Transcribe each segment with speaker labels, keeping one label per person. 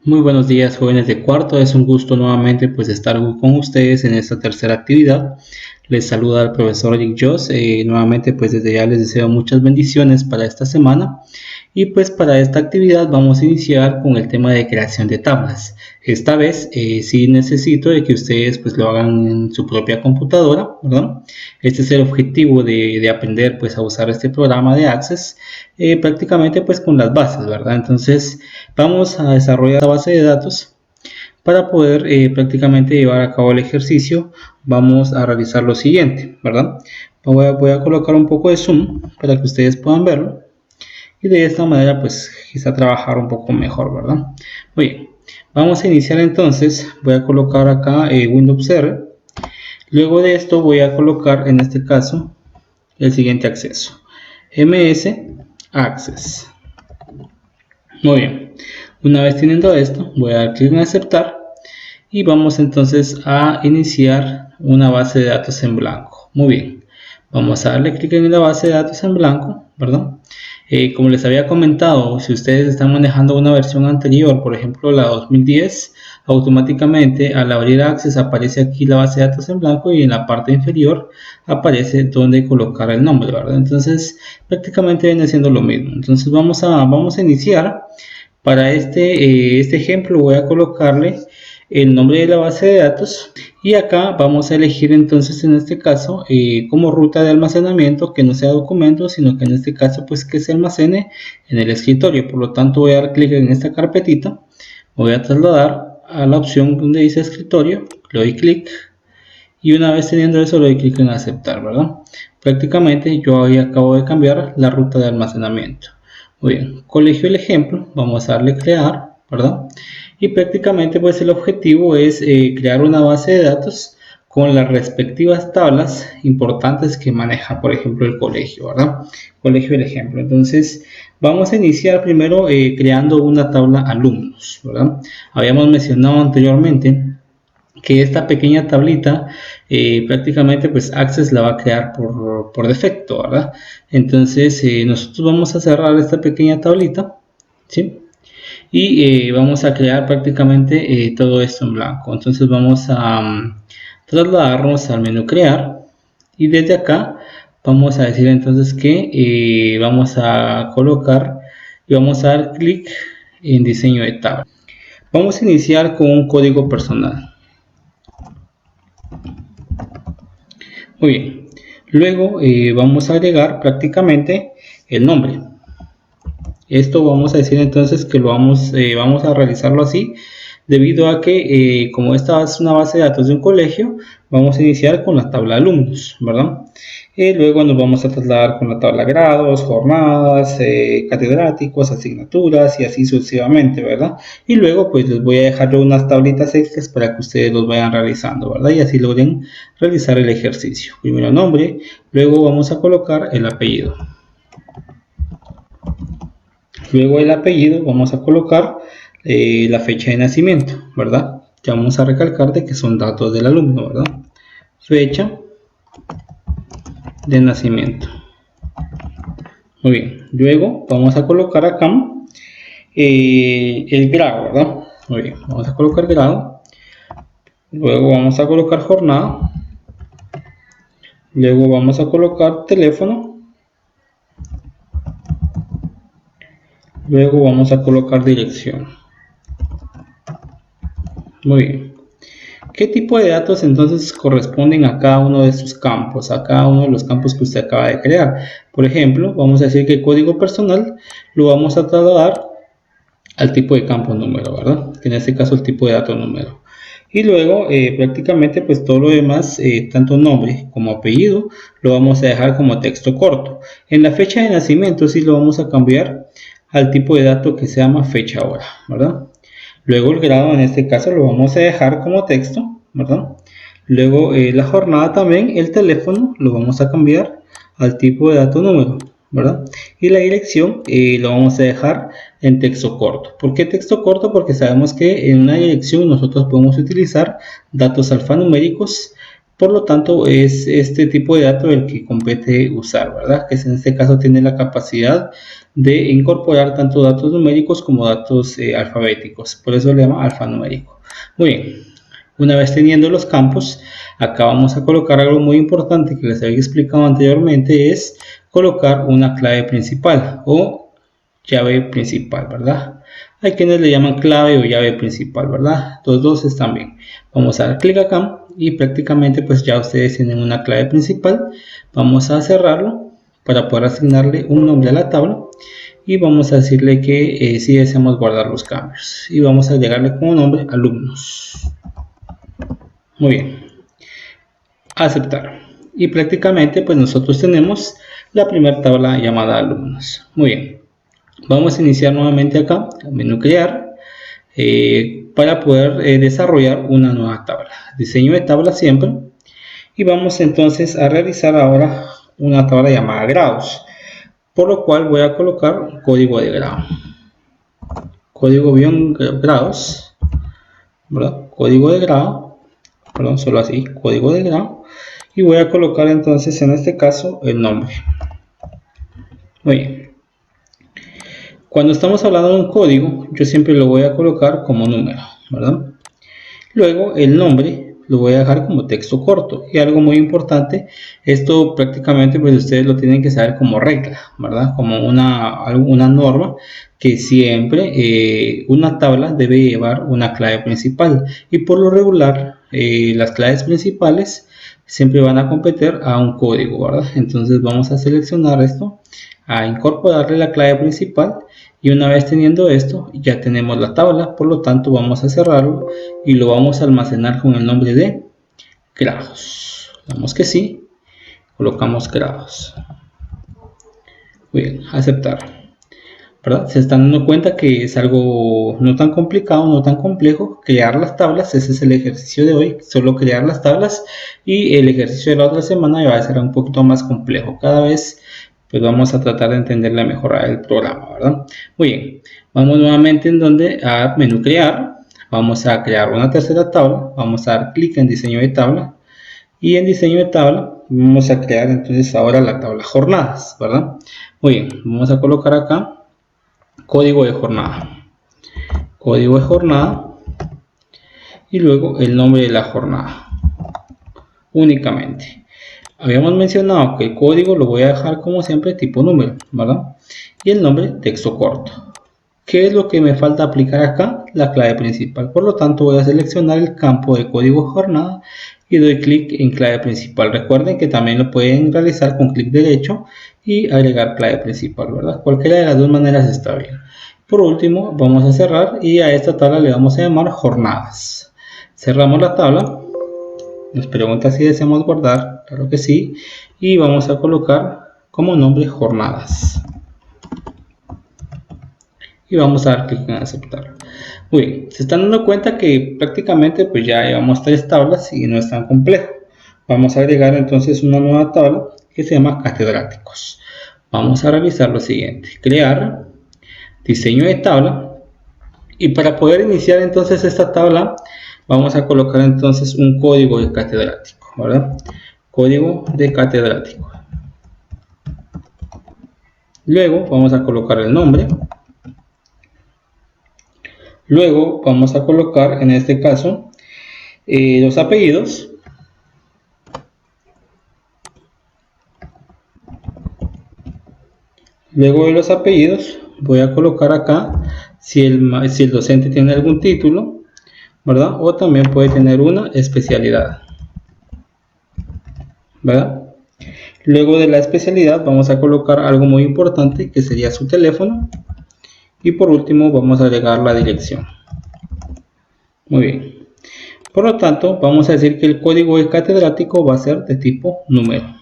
Speaker 1: Muy buenos días, jóvenes de cuarto. Es un gusto nuevamente pues estar con ustedes en esta tercera actividad. Les saluda el profesor Rick Joss. Nuevamente pues desde ya les deseo muchas bendiciones para esta semana. Y pues para esta actividad vamos a iniciar con el tema de creación de tablas. Esta vez sí necesito de que ustedes pues lo hagan en su propia computadora, ¿verdad? Este es el objetivo de aprender pues a usar este programa de Access prácticamente pues con las bases, ¿verdad? Entonces vamos a desarrollar esta base de datos para poder prácticamente llevar a cabo el ejercicio. Vamos a realizar lo siguiente, ¿verdad? Voy a colocar un poco de zoom para que ustedes puedan verlo y de esta manera pues quizá trabajar un poco mejor, ¿verdad? Muy bien, vamos a iniciar entonces. Voy a colocar acá Windows R. Luego de esto voy a colocar en este caso el siguiente acceso: ms access. Muy bien, una vez teniendo esto voy a dar clic en aceptar y vamos entonces a iniciar una base de datos en blanco. Muy bien, vamos a darle clic en la base de datos en blanco, ¿verdad? Como les había comentado, si ustedes están manejando una versión anterior, por ejemplo la 2010, automáticamente al abrir Access aparece aquí la base de datos en blanco y en la parte inferior aparece donde colocar el nombre, ¿verdad? Entonces prácticamente viene siendo lo mismo. Entonces vamos a iniciar. Para este ejemplo voy a colocarle el nombre de la base de datos y acá vamos a elegir entonces en este caso como ruta de almacenamiento que no sea documento, sino que en este caso pues que se almacene en el escritorio. Por lo tanto voy a dar clic en esta carpetita, voy a trasladar a la opción donde dice escritorio, le doy clic y una vez teniendo eso le doy clic en aceptar, ¿verdad? Prácticamente yo ahí acabo de cambiar la ruta de almacenamiento. Muy bien, colegio el ejemplo, vamos a darle crear, ¿verdad? Y prácticamente pues el objetivo es crear una base de datos con las respectivas tablas importantes que maneja, por ejemplo, el colegio, ¿verdad? Colegio el ejemplo. Entonces vamos a iniciar primero creando una tabla alumnos, ¿verdad? Habíamos mencionado anteriormente que esta pequeña tablita prácticamente pues Access la va a crear por defecto, ¿verdad? Entonces nosotros vamos a cerrar esta pequeña tablita, ¿sí? Y vamos a crear prácticamente todo esto en blanco. Entonces vamos a trasladarnos al menú crear y desde acá vamos a decir entonces que vamos a colocar y vamos a dar clic en diseño de tabla. Vamos a iniciar con un código personal. Muy bien, luego vamos a agregar prácticamente el nombre. Esto vamos a decir entonces que vamos a realizarlo así, debido a que como esta es una base de datos de un colegio, vamos a iniciar con la tabla de alumnos, ¿verdad? Luego nos vamos a trasladar con la tabla grados, jornadas, catedráticos, asignaturas y así sucesivamente, ¿verdad? Y luego pues les voy a dejar unas tablitas extras para que ustedes los vayan realizando, ¿verdad? Y así logren realizar el ejercicio. Primero nombre, luego vamos a colocar el apellido. Luego el apellido vamos a colocar la fecha de nacimiento, ¿verdad? Ya vamos a recalcar de que son datos del alumno, ¿verdad? Fecha de nacimiento. Muy bien, luego vamos a colocar acá el grado, ¿verdad? Muy bien, vamos a colocar grado. Luego vamos a colocar jornada. Luego vamos a colocar teléfono. Luego vamos a colocar dirección. Muy bien. ¿Qué tipo de datos entonces corresponden a cada uno de estos campos, a cada uno de los campos que usted acaba de crear? Por ejemplo, vamos a decir que el código personal lo vamos a trasladar al tipo de campo número, ¿verdad? Que en este caso el tipo de dato número. Y luego prácticamente pues todo lo demás, tanto nombre como apellido, lo vamos a dejar como texto corto. En la fecha de nacimiento sí lo vamos a cambiar al tipo de dato que se llama fecha hora, ¿verdad? Luego el grado en este caso lo vamos a dejar como texto, ¿verdad? Luego la jornada también, el teléfono lo vamos a cambiar al tipo de dato número, ¿verdad? Y la dirección lo vamos a dejar en texto corto. ¿Por qué texto corto? Porque sabemos que en una dirección nosotros podemos utilizar datos alfanuméricos. Por lo tanto, es este tipo de dato el que compete usar, ¿verdad? Que en este caso tiene la capacidad de incorporar tanto datos numéricos como datos alfabéticos. Por eso le llama alfanumérico. Muy bien. Una vez teniendo los campos, acá vamos a colocar algo muy importante que les había explicado anteriormente, es colocar una clave principal o llave principal, ¿verdad? Hay quienes le llaman clave o llave principal, ¿verdad? Los dos están bien. Vamos a dar clic acá y prácticamente pues ya ustedes tienen una clave principal. Vamos a cerrarlo para poder asignarle un nombre a la tabla y vamos a decirle que si deseamos guardar los cambios y vamos a agregarle como nombre alumnos. Muy bien, aceptar. Y prácticamente pues nosotros tenemos la primera tabla llamada alumnos. Muy bien, vamos a iniciar nuevamente acá, menú crear, para poder desarrollar una nueva tabla. Diseño de tabla siempre. Y vamos entonces a realizar ahora una tabla llamada grados. Por lo cual voy a colocar código de grado. Código-grados, ¿verdad? Código de grado. Perdón, solo así, código de grado, y voy a colocar entonces en este caso el nombre. Muy bien, cuando estamos hablando de un código yo siempre lo voy a colocar como número, ¿verdad? Luego el nombre lo voy a dejar como texto corto, y algo muy importante, esto prácticamente pues ustedes lo tienen que saber como regla, ¿verdad? Como una norma, que siempre una tabla debe llevar una clave principal, y por lo regular las claves principales siempre van a competir a un código, ¿verdad? Entonces vamos a seleccionar esto, a incorporarle la clave principal, y una vez teniendo esto ya tenemos la tabla. Por lo tanto vamos a cerrarlo y lo vamos a almacenar con el nombre de grados. Damos que sí, colocamos grados. Muy bien, aceptar, ¿verdad? Se están dando cuenta que es algo no tan complicado, no tan complejo crear las tablas. Ese es el ejercicio de hoy, solo crear las tablas, y el ejercicio de la otra semana va a ser un poquito más complejo. Cada vez pues vamos a tratar de entenderle mejor el programa, ¿verdad? Muy bien, vamos nuevamente en donde a menú crear, vamos a crear una tercera tabla, vamos a dar clic en diseño de tabla, y en diseño de tabla vamos a crear entonces ahora la tabla jornadas, ¿verdad? Muy bien, vamos a colocar acá código de jornada, código de jornada, y luego el nombre de la jornada únicamente. Habíamos mencionado que el código lo voy a dejar como siempre tipo número, ¿verdad? Y el nombre texto corto. ¿Qué es lo que me falta aplicar acá? La clave principal. Por lo tanto voy a seleccionar el campo de código jornada y doy clic en clave principal. Recuerden que también lo pueden realizar con clic derecho y agregar clave principal, ¿verdad? Cualquiera de las dos maneras está bien. Por último vamos a cerrar y a esta tabla le vamos a llamar jornadas. Cerramos la tabla. Nos pregunta si deseamos guardar, claro que sí, y vamos a colocar como nombre jornadas. Y vamos a dar clic en aceptar. Muy bien, se están dando cuenta que prácticamente pues ya llevamos 3 tablas y no es tan complejo. Vamos a agregar entonces una nueva tabla que se llama catedráticos. Vamos a realizar lo siguiente: crear, diseño de tabla, y para poder iniciar entonces esta tabla vamos a colocar entonces un código de catedrático, ¿verdad? Código de catedrático. Luego vamos a colocar el nombre. Luego vamos a colocar en este caso los apellidos. Luego de los apellidos voy a colocar acá si el docente tiene algún título, ¿verdad? O también puede tener una especialidad, ¿verdad? Luego de la especialidad vamos a colocar algo muy importante, que sería su teléfono, y por último vamos a agregar la dirección. Muy bien, por lo tanto vamos a decir que el código de catedrático va a ser de tipo número.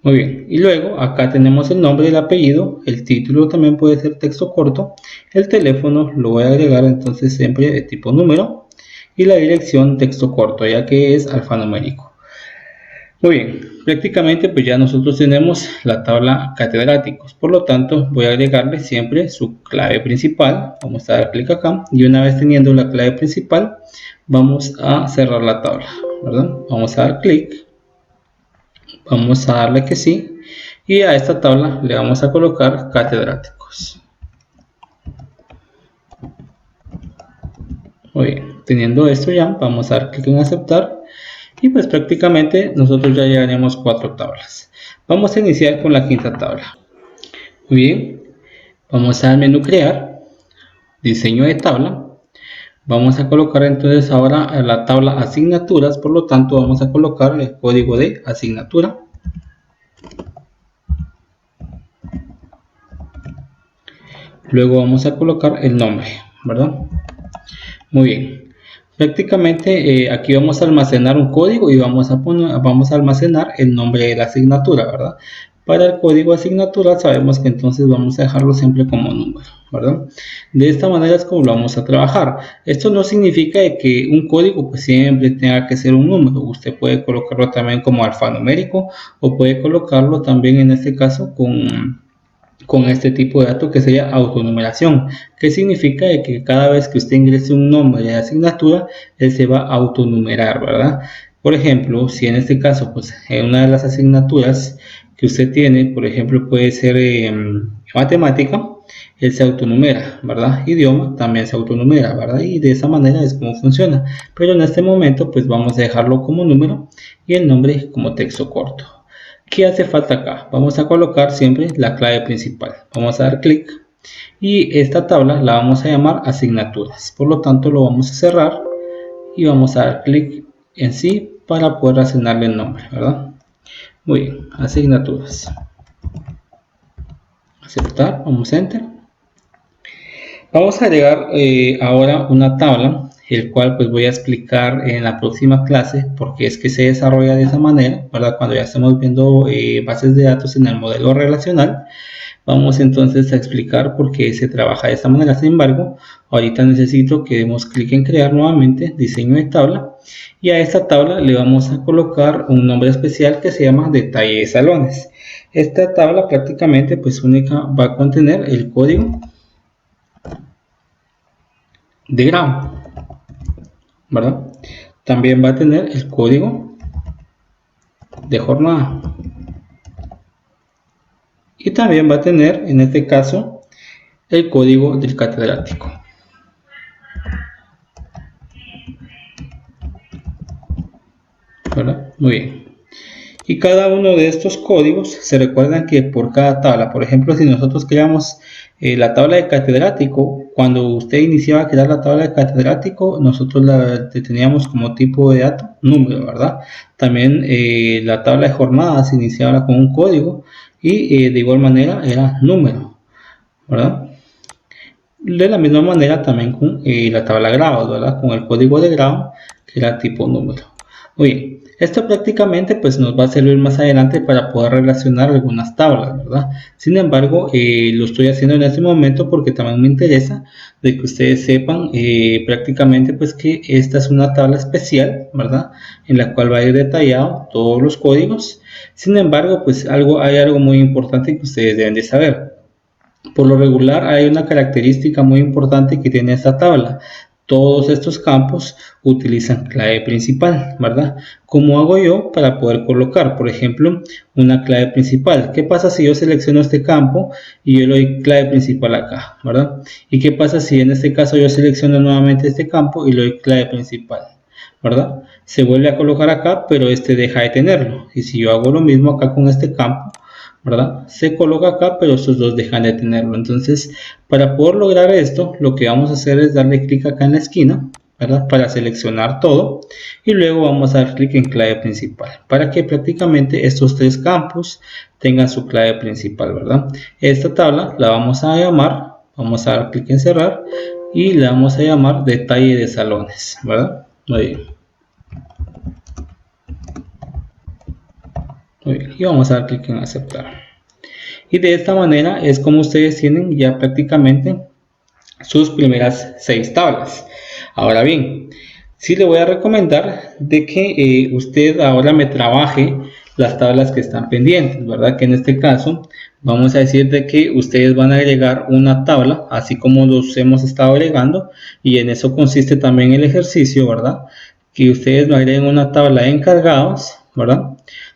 Speaker 1: Muy bien, y luego acá tenemos el nombre y el apellido. El título también puede ser texto corto. El teléfono lo voy a agregar entonces siempre de tipo número, y la dirección texto corto, ya que es alfanumérico. Muy bien, prácticamente pues ya nosotros tenemos la tabla catedráticos. Por lo tanto voy a agregarle siempre su clave principal. Vamos a dar clic acá, y una vez teniendo la clave principal vamos a cerrar la tabla, ¿verdad? Vamos a dar clic, vamos a darle que sí, y a esta tabla le vamos a colocar catedráticos. Muy bien, teniendo esto ya, vamos a dar clic en aceptar y pues prácticamente nosotros ya llegaremos 4 tablas. Vamos a iniciar con la quinta tabla. Muy bien, vamos al menú crear, diseño de tabla. Vamos a colocar entonces ahora a la tabla asignaturas, por lo tanto vamos a colocar el código de asignatura. Luego vamos a colocar el nombre, ¿verdad? Muy bien. Prácticamente aquí vamos a almacenar un código y vamos a almacenar el nombre de la asignatura, ¿verdad? Para el código de asignatura sabemos que entonces vamos a dejarlo siempre como número, ¿verdad? De esta manera es como lo vamos a trabajar. Esto no significa que un código pues siempre tenga que ser un número. Usted puede colocarlo también como alfanumérico o puede colocarlo también en este caso con este tipo de dato que sería autonumeración, que significa que cada vez que usted ingrese un nombre de asignatura, él se va a autonumerar, ¿verdad? Por ejemplo, si en este caso, pues en una de las asignaturas que usted tiene, por ejemplo, puede ser matemática, él se autonumera, ¿verdad? Idioma también se autonumera, ¿verdad? Y de esa manera es como funciona. Pero en este momento, pues vamos a dejarlo como número y el nombre como texto corto. ¿Qué hace falta acá? Vamos a colocar siempre la clave principal. Vamos a dar clic y esta tabla la vamos a llamar asignaturas. Por lo tanto, lo vamos a cerrar y vamos a dar clic en sí para poder asignarle el nombre, ¿verdad? Muy bien, asignaturas. Aceptar, vamos a enter. Vamos a agregar ahora una tabla, el cual pues voy a explicar en la próxima clase porque es que se desarrolla de esa manera, ¿verdad? Cuando ya estemos viendo bases de datos en el modelo relacional, vamos entonces a explicar por qué se trabaja de esta manera. Sin embargo, ahorita necesito que demos clic en crear nuevamente, diseño de tabla, y a esta tabla le vamos a colocar un nombre especial que se llama detalle de salones. Esta tabla prácticamente pues única va a contener el código de grado, ¿verdad? También va a tener el código de jornada y también va a tener en este caso el código del catedrático, ¿verdad? Muy bien. Y cada uno de estos códigos, se recuerdan que por cada tabla, por ejemplo, si nosotros creamos la tabla de catedrático, cuando usted iniciaba a crear la tabla de catedrático, nosotros la teníamos como tipo de dato número, ¿verdad? También la tabla de jornadas iniciaba con un código y de igual manera era número, ¿verdad? De la misma manera también con la tabla de grados, ¿verdad? Con el código de grado que era tipo número. Muy bien, esto prácticamente pues nos va a servir más adelante para poder relacionar algunas tablas, ¿verdad? Sin embargo, lo estoy haciendo en este momento porque también me interesa de que ustedes sepan prácticamente pues que esta es una tabla especial, ¿verdad? En la cual va a ir detallado todos los códigos. Sin embargo, pues hay algo muy importante que ustedes deben de saber. Por lo regular hay una característica muy importante que tiene esta tabla. Todos estos campos utilizan clave principal, ¿verdad? ¿Cómo hago yo para poder colocar, por ejemplo, una clave principal? ¿Qué pasa si yo selecciono este campo y yo le doy clave principal acá, ¿verdad? ¿Y qué pasa si en este caso yo selecciono nuevamente este campo y le doy clave principal, ¿verdad? Se vuelve a colocar acá, pero este deja de tenerlo. Y si yo hago lo mismo acá con este campo, ¿verdad? Se coloca acá, pero estos dos dejan de tenerlo. Entonces, para poder lograr esto, lo que vamos a hacer es darle clic acá en la esquina, ¿verdad? Para seleccionar todo y luego vamos a dar clic en clave principal para que prácticamente estos tres campos tengan su clave principal, ¿verdad? Esta tabla la vamos a llamar, vamos a dar clic en cerrar y la vamos a llamar detalle de salones, ¿verdad? Muy bien. Muy bien, y vamos a dar clic en aceptar. Y de esta manera es como ustedes tienen ya prácticamente sus primeras 6 tablas. Ahora bien, sí le voy a recomendar de que usted ahora me trabaje las tablas que están pendientes, ¿verdad? Que en este caso vamos a decir de que ustedes van a agregar una tabla, así como los hemos estado agregando, y en eso consiste también el ejercicio, ¿verdad? Que ustedes me agreguen una tabla de encargados, ¿verdad?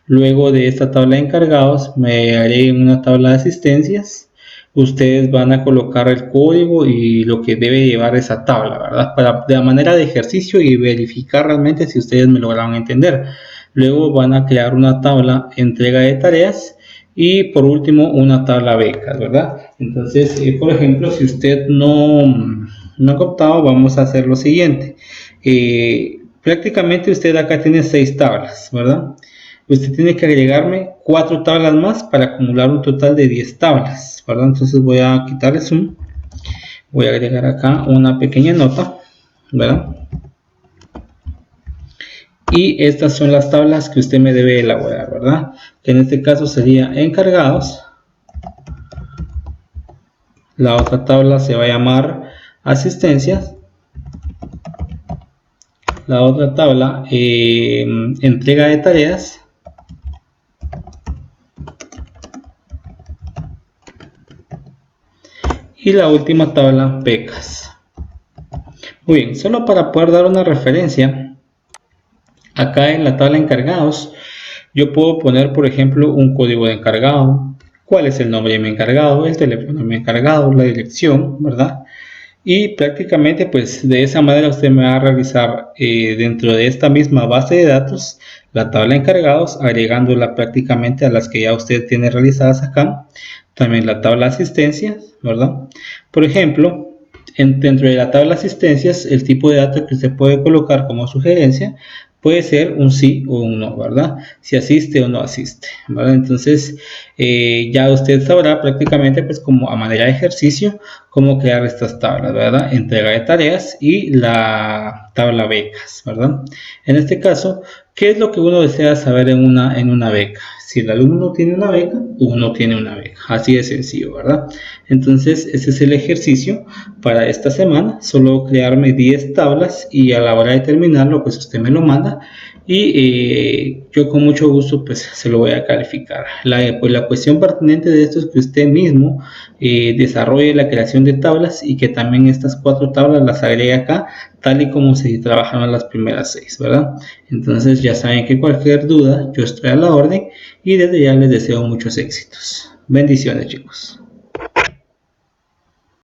Speaker 1: Luego de esta tabla de encargados me agreguen una tabla de asistencias. Ustedes van a colocar el código y lo que debe llevar esa tabla, ¿verdad? De manera de ejercicio y verificar realmente si ustedes me lograron entender. Luego van a crear una tabla entrega de tareas y por último una tabla becas, ¿verdad? Entonces, por ejemplo, si usted no ha optado, vamos a hacer lo siguiente. Prácticamente usted acá tiene 6 tablas, ¿verdad? Usted tiene que agregarme 4 tablas más para acumular un total de 10 tablas, ¿verdad? Entonces voy a quitar el zoom, voy a agregar acá una pequeña nota, ¿verdad? Y estas son las tablas que usted me debe elaborar, ¿verdad? Que en este caso sería encargados. La otra tabla se va a llamar asistencias. La otra tabla, entrega de tareas. Y la última tabla, becas. Muy bien, solo para poder dar una referencia, acá en la tabla encargados, yo puedo poner, por ejemplo, un código de encargado, cuál es el nombre de mi encargado, el teléfono de mi encargado, la dirección, ¿verdad? Y prácticamente pues de esa manera usted me va a realizar dentro de esta misma base de datos la tabla de encargados, agregándola prácticamente a las que ya usted tiene realizadas acá. También la tabla de asistencias, ¿verdad? Por ejemplo, dentro de la tabla de asistencias, el tipo de datos que usted puede colocar como sugerencia puede ser un sí o un no, ¿verdad? Si asiste o no asiste, ¿verdad? Entonces, ya usted sabrá prácticamente, pues como a manera de ejercicio, cómo crear estas tablas, ¿verdad? Entrega de tareas y la tabla becas, ¿verdad? En este caso, ¿qué es lo que uno desea saber en una beca? Si el alumno tiene una beca o no tiene una beca. Así de sencillo, ¿verdad? Entonces, ese es el ejercicio para esta semana. Solo crearme 10 tablas y a la hora de terminarlo, pues usted me lo manda y yo con mucho gusto pues se lo voy a calificar. La cuestión pertinente de esto es que usted mismo desarrolle la creación de tablas y que también estas 4 tablas las agregue acá tal y como se trabajaron las primeras 6, ¿verdad? Entonces ya saben que cualquier duda yo estoy a la orden y desde ya les deseo muchos éxitos. Bendiciones, chicos.